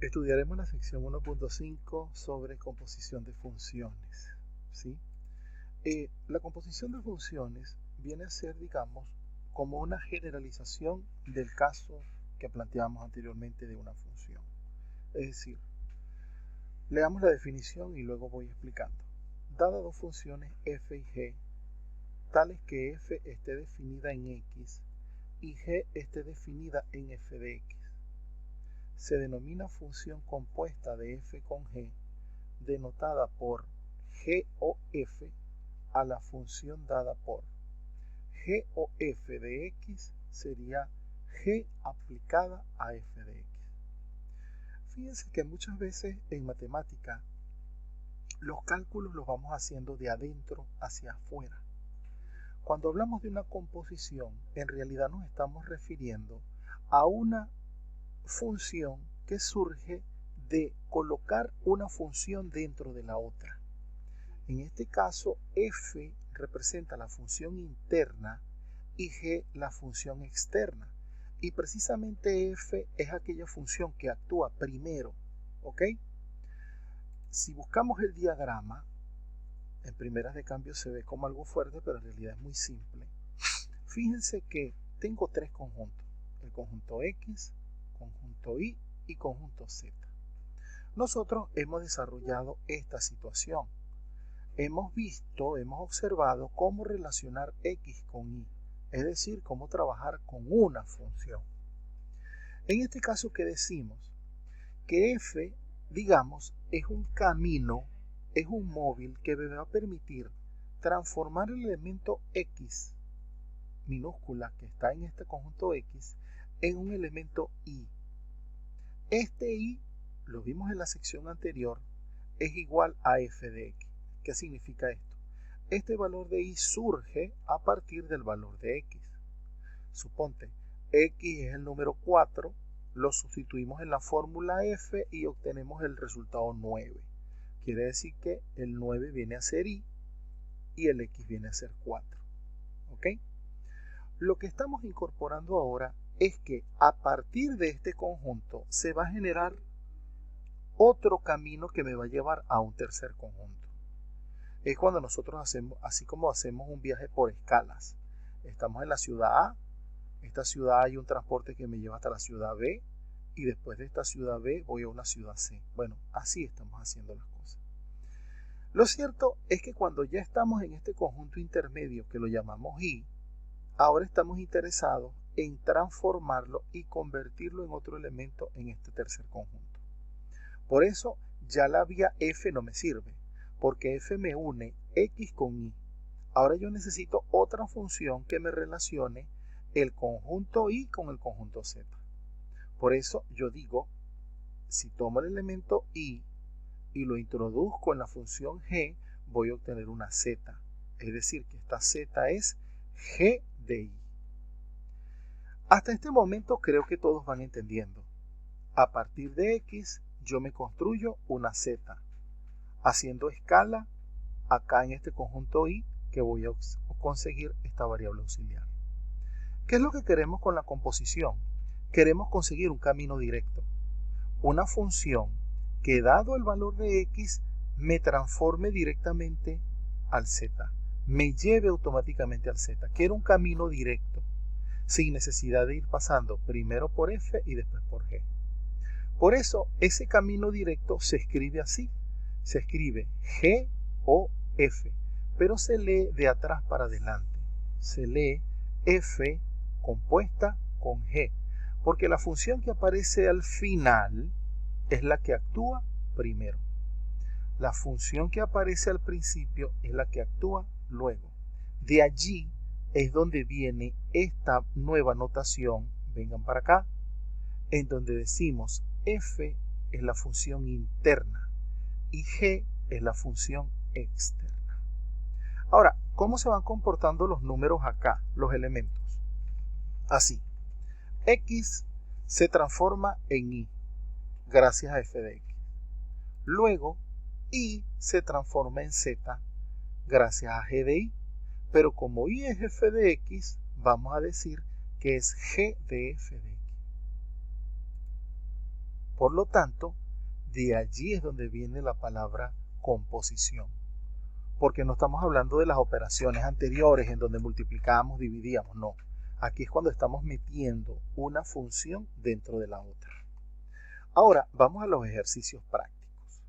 Estudiaremos la sección 1.5 sobre composición de funciones, ¿sí? La composición de funciones viene a ser, digamos, como una generalización del caso que planteamos anteriormente de una función. Es decir, leamos la definición y luego voy explicando. Dadas dos funciones f y g, tales que f esté definida en x y g esté definida en f de x, se denomina función compuesta de f con g, denotada por g o f a la función dada por g o f de x sería g aplicada a f de x. Fíjense que muchas veces en matemática los cálculos los vamos haciendo de adentro hacia afuera. Cuando hablamos de una composición, en realidad nos estamos refiriendo a una función que surge de colocar una función dentro de la otra. En este caso, f representa la función interna y g la función externa. Y precisamente f es aquella función que actúa primero, ¿ok? Si buscamos el diagrama, en primeras de cambio se ve como algo fuerte, pero en realidad es muy simple. Fíjense que tengo tres conjuntos: el conjunto X, conjunto Y y conjunto Z. Nosotros hemos desarrollado esta situación. Hemos observado cómo relacionar X con Y, es decir, cómo trabajar con una función. En este caso, ¿qué decimos? Que f, digamos, es un camino, es un móvil que me va a permitir transformar el elemento X minúscula que está en este conjunto X en un elemento Y. Este Y, lo vimos en la sección anterior, es igual a f de x. ¿Qué significa esto? Este valor de Y surge a partir del valor de X. Suponte, X es el número 4, lo sustituimos en la fórmula f y obtenemos el resultado 9. Quiere decir que el 9 viene a ser Y y el X viene a ser 4. ¿Ok? Lo que estamos incorporando ahora es que a partir de este conjunto se va a generar otro camino que me va a llevar a un tercer conjunto. Es cuando nosotros hacemos, así como hacemos un viaje por escalas. Estamos en la ciudad A, esta ciudad hay un transporte que me lleva hasta la ciudad B, y después de esta ciudad B voy a una ciudad C. Bueno, así estamos haciendo las cosas. Lo cierto es que cuando ya estamos en este conjunto intermedio que lo llamamos Y, ahora estamos interesados en transformarlo y convertirlo en otro elemento en este tercer conjunto. Por eso ya la vía f no me sirve, porque f me une x con y. Ahora yo necesito otra función que me relacione el conjunto y con el conjunto z. Por eso yo digo, si tomo el elemento y lo introduzco en la función g, voy a obtener una z. Es decir, que esta z es g de y. Hasta este momento creo que todos van entendiendo. A partir de x yo me construyo una z, haciendo escala acá en este conjunto y que voy a conseguir esta variable auxiliar. ¿Qué es lo que queremos con la composición? Queremos conseguir un camino directo, una función que dado el valor de x me transforme directamente al z, me lleve automáticamente al z. Quiero un camino directo, sin necesidad de ir pasando primero por f y después por g. Por eso ese camino directo se escribe así, se escribe g o f, pero se lee de atrás para adelante, se lee f compuesta con g, porque la función que aparece al final es la que actúa primero. La función que aparece al principio es la que actúa luego. De allí es donde viene esta nueva notación, vengan para acá, en donde decimos f es la función interna y g es la función externa. Ahora, ¿cómo se van comportando los números acá, los elementos? Así, x se transforma en y, gracias a f de x. Luego, y se transforma en z, gracias a g de y. Pero como y es f de x, vamos a decir que es g de f de x. Por lo tanto, de allí es donde viene la palabra composición. Porque no estamos hablando de las operaciones anteriores en donde multiplicábamos, dividíamos, no. Aquí es cuando estamos metiendo una función dentro de la otra. Ahora, vamos a los ejercicios prácticos.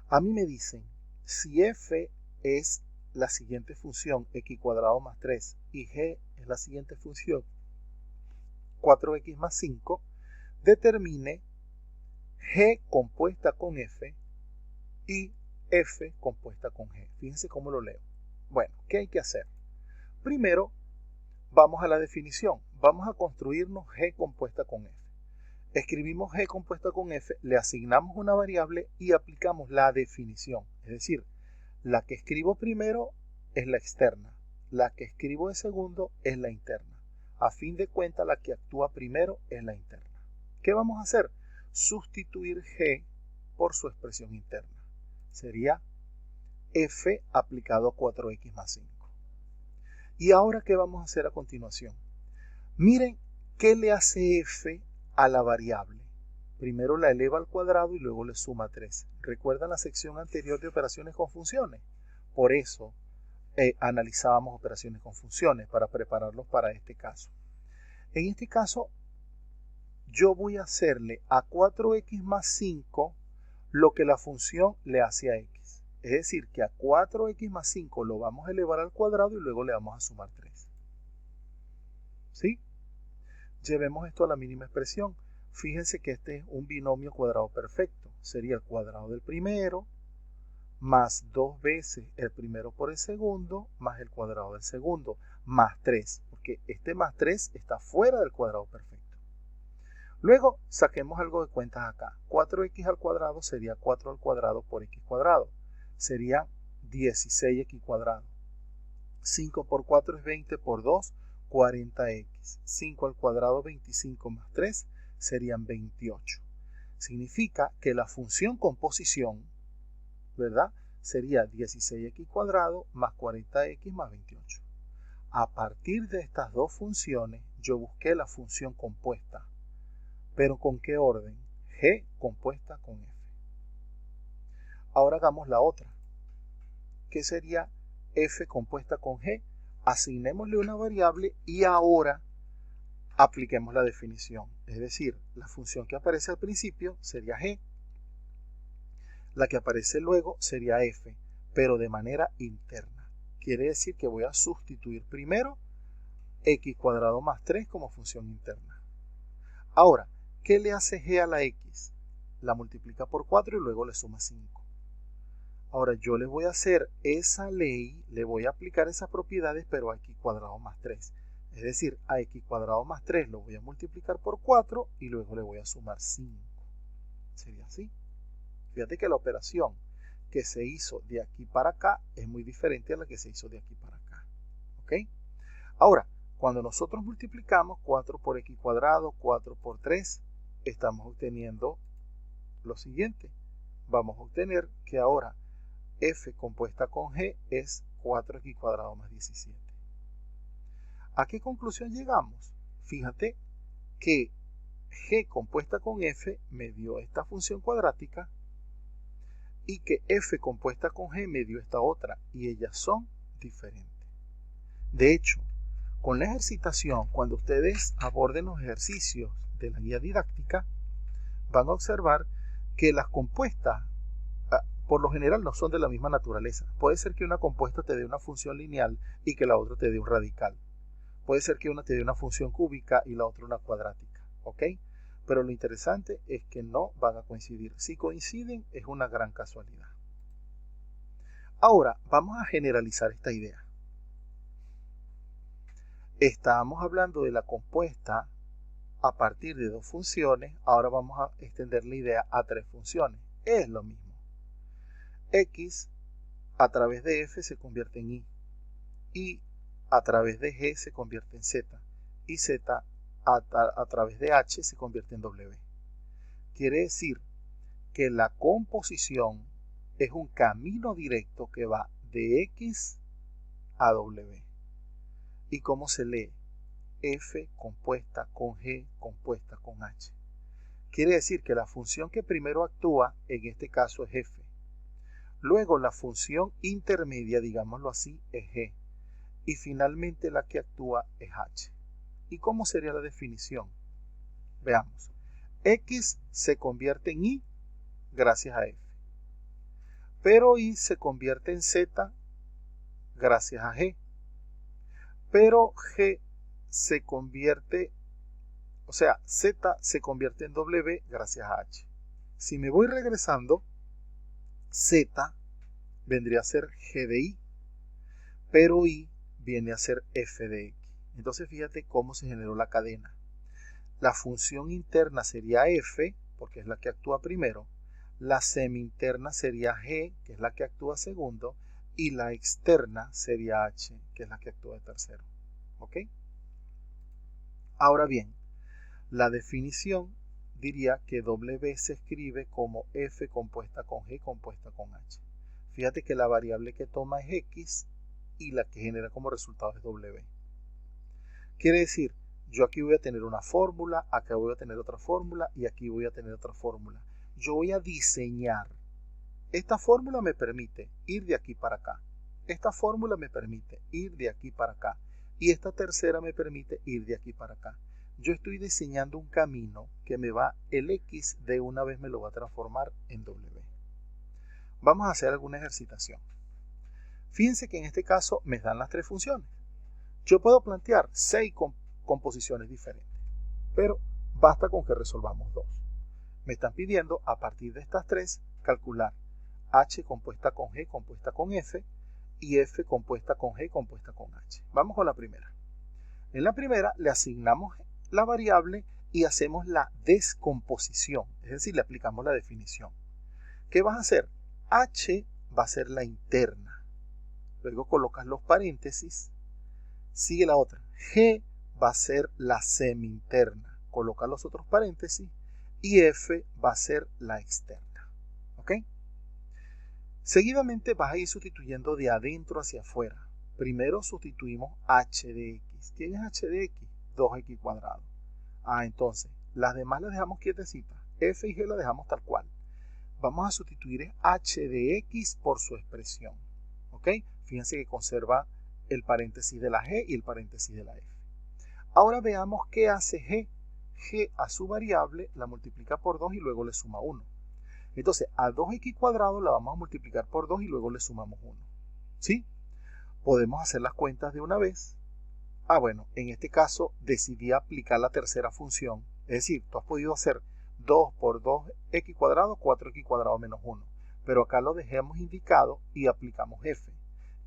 A mí me dicen, si f es la siguiente función, x cuadrado más 3, y g es la siguiente función, 4x más 5, determine g compuesta con f y f compuesta con g. Fíjense cómo lo leo. Bueno, ¿qué hay que hacer? Primero, vamos a la definición. Vamos a construirnos g compuesta con f. Escribimos g compuesta con f, le asignamos una variable y aplicamos la definición. Es decir, la que escribo primero es la externa, la que escribo de segundo es la interna. A fin de cuentas, la que actúa primero es la interna. ¿Qué vamos a hacer? Sustituir g por su expresión interna. Sería f aplicado a 4x más 5. ¿Y ahora qué vamos a hacer a continuación? Miren qué le hace f a la variable. Primero la eleva al cuadrado y luego le suma 3. ¿Recuerdan la sección anterior de operaciones con funciones? Por eso analizábamos operaciones con funciones para prepararlos para este caso. En este caso, yo voy a hacerle a 4x más 5 lo que la función le hace a x. Es decir, que a 4x más 5 lo vamos a elevar al cuadrado y luego le vamos a sumar 3. ¿Sí? Llevemos esto a la mínima expresión. Fíjense que este es un binomio cuadrado perfecto. Sería el cuadrado del primero más 2 veces el primero por el segundo más el cuadrado del segundo más 3. Porque este más 3 está fuera del cuadrado perfecto. Luego saquemos algo de cuentas acá. 4x al cuadrado sería 4 al cuadrado por x cuadrado. Sería 16x cuadrado. 5 por 4 es 20 por 2, 40x. 5 al cuadrado, 25 más 3, serían 28. Significa que la función composición, ¿verdad? Sería 16x cuadrado más 40x más 28. A partir de estas dos funciones, yo busqué la función compuesta. ¿Pero con qué orden? G compuesta con F. Ahora hagamos la otra, que sería F compuesta con G. Asignémosle una variable y ahora apliquemos la definición. Es decir, la función que aparece al principio sería G. La que aparece luego sería F, pero de manera interna. Quiere decir que voy a sustituir primero x cuadrado más 3 como función interna. Ahora, ¿qué le hace g a la x? La multiplica por 4 y luego le suma 5. Ahora yo le voy a hacer esa ley, le voy a aplicar esas propiedades, pero a x cuadrado más 3. Es decir, a x cuadrado más 3 lo voy a multiplicar por 4 y luego le voy a sumar 5. Sería así. Fíjate que la operación que se hizo de aquí para acá es muy diferente a la que se hizo de aquí para acá. ¿Ok? Ahora, cuando nosotros multiplicamos 4 por x cuadrado, 4 por 3, estamos obteniendo lo siguiente. Vamos a obtener que ahora f compuesta con g es 4x cuadrado más 17. ¿A qué conclusión llegamos? Fíjate que g compuesta con f me dio esta función cuadrática y que f compuesta con g me dio esta otra, y ellas son diferentes. De hecho, con la ejercitación, cuando ustedes aborden los ejercicios de la guía didáctica, van a observar que las compuestas por lo general no son de la misma naturaleza. Puede ser que una compuesta te dé una función lineal y que la otra te dé un radical. Puede ser que una te dé una función cúbica y la otra una cuadrática. ¿Ok? Pero lo interesante es que no van a coincidir. Si coinciden, es una gran casualidad. Ahora, vamos a generalizar esta idea. Estábamos hablando de la compuesta a partir de dos funciones. Ahora vamos a extender la idea a tres funciones. Es lo mismo. X a través de f se convierte en y a través de g se convierte en z, y z a través de h se convierte en w. Quiere decir que la composición es un camino directo que va de x a w. ¿Y cómo se lee? F compuesta con g compuesta con h. Quiere decir que la función que primero actúa, en este caso es f. Luego la función intermedia, digámoslo así, es g. Y finalmente la que actúa es h. ¿Y cómo sería la definición? Veamos. X se convierte en y gracias a f. Pero y se convierte en z gracias a g. Pero g se convierte, o sea, z se convierte en w gracias a h. Si me voy regresando, z vendría a ser g de y, pero y viene a ser f de x. Entonces fíjate cómo se generó la cadena. La función interna sería f, porque es la que actúa primero. La semi-interna sería g, que es la que actúa segundo. Y la externa sería h, que es la que actúa de tercero. ¿Ok? Ahora bien, la definición diría que w se escribe como f compuesta con g compuesta con h. Fíjate que la variable que toma es x y la que genera como resultado es w. Quiere decir, yo aquí voy a tener una fórmula, acá voy a tener otra fórmula y aquí voy a tener otra fórmula. Yo voy a diseñar. Esta fórmula me permite ir de aquí para acá. Esta fórmula me permite ir de aquí para acá. Y esta tercera me permite ir de aquí para acá. Yo estoy diseñando un camino que me va, el x de una vez me lo va a transformar en w. Vamos a hacer alguna ejercitación. Fíjense que en este caso me dan las tres funciones. Yo puedo plantear 6 composiciones diferentes, pero basta con que resolvamos 2. Me están pidiendo a partir de estas 3 calcular h compuesta con g compuesta con f y f compuesta con g compuesta con h. Vamos con la primera. En la primera le asignamos la variable y hacemos la descomposición, es decir, le aplicamos la definición. ¿Qué vas a hacer? H va a ser la interna. Luego colocas los paréntesis. Sigue la otra. G va a ser la semi-interna. Coloca los otros paréntesis. Y F va a ser la externa. ¿Ok? Seguidamente vas a ir sustituyendo de adentro hacia afuera. Primero sustituimos h de x. ¿Quién es h de x? 2x cuadrado. Entonces, las demás las dejamos quietecitas. F y G las dejamos tal cual. Vamos a sustituir h de x por su expresión. ¿Ok? Fíjense que conserva el paréntesis de la g y el paréntesis de la f. Ahora veamos qué hace g. G a su variable la multiplica por 2 y luego le suma 1. Entonces a 2x cuadrado la vamos a multiplicar por 2 y luego le sumamos 1. ¿Sí? Podemos hacer las cuentas de una vez. Bueno, en este caso decidí aplicar la tercera función. Es decir, tú has podido hacer 2 por 2x cuadrado, 4x cuadrado menos 1. Pero acá lo dejamos indicado y aplicamos f.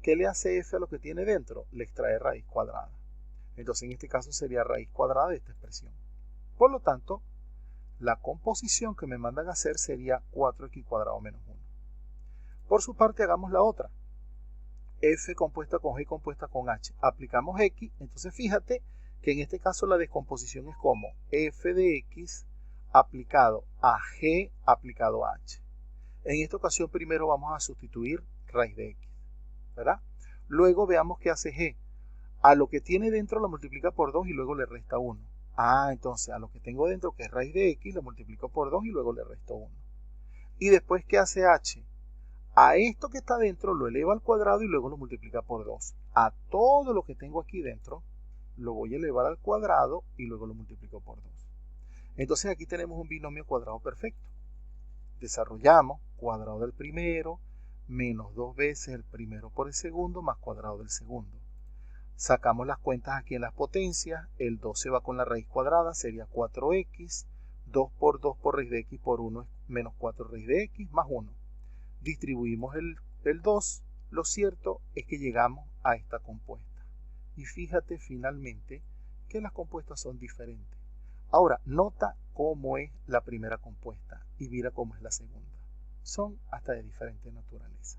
¿Qué le hace f a lo que tiene dentro? Le extrae raíz cuadrada. Entonces en este caso sería raíz cuadrada de esta expresión. Por lo tanto, la composición que me mandan a hacer sería 4x cuadrado menos 1. Por su parte hagamos la otra. F compuesta con G compuesta con H. Aplicamos X, entonces fíjate que en este caso la descomposición es como F de X aplicado a G aplicado a H. En esta ocasión primero vamos a sustituir raíz de X, ¿verdad? Luego veamos qué hace G. A lo que tiene dentro lo multiplica por 2 y luego le resta 1. Entonces a lo que tengo dentro, que es raíz de X, lo multiplico por 2 y luego le resto 1. Y después, ¿qué hace H? A esto que está dentro lo eleva al cuadrado y luego lo multiplica por 2. A todo lo que tengo aquí dentro lo voy a elevar al cuadrado y luego lo multiplico por 2. Entonces aquí tenemos un binomio cuadrado perfecto. Desarrollamos cuadrado del primero menos 2 veces el primero por el segundo más cuadrado del segundo. Sacamos las cuentas aquí en las potencias. El 2 se va con la raíz cuadrada, sería 4x. 2 por 2 por raíz de x por 1 es menos 4 raíz de x más 1. Distribuimos el 2, lo cierto es que llegamos a esta compuesta. Y fíjate finalmente que las compuestas son diferentes. Ahora, nota cómo es la primera compuesta y mira cómo es la segunda. Son hasta de diferente naturaleza.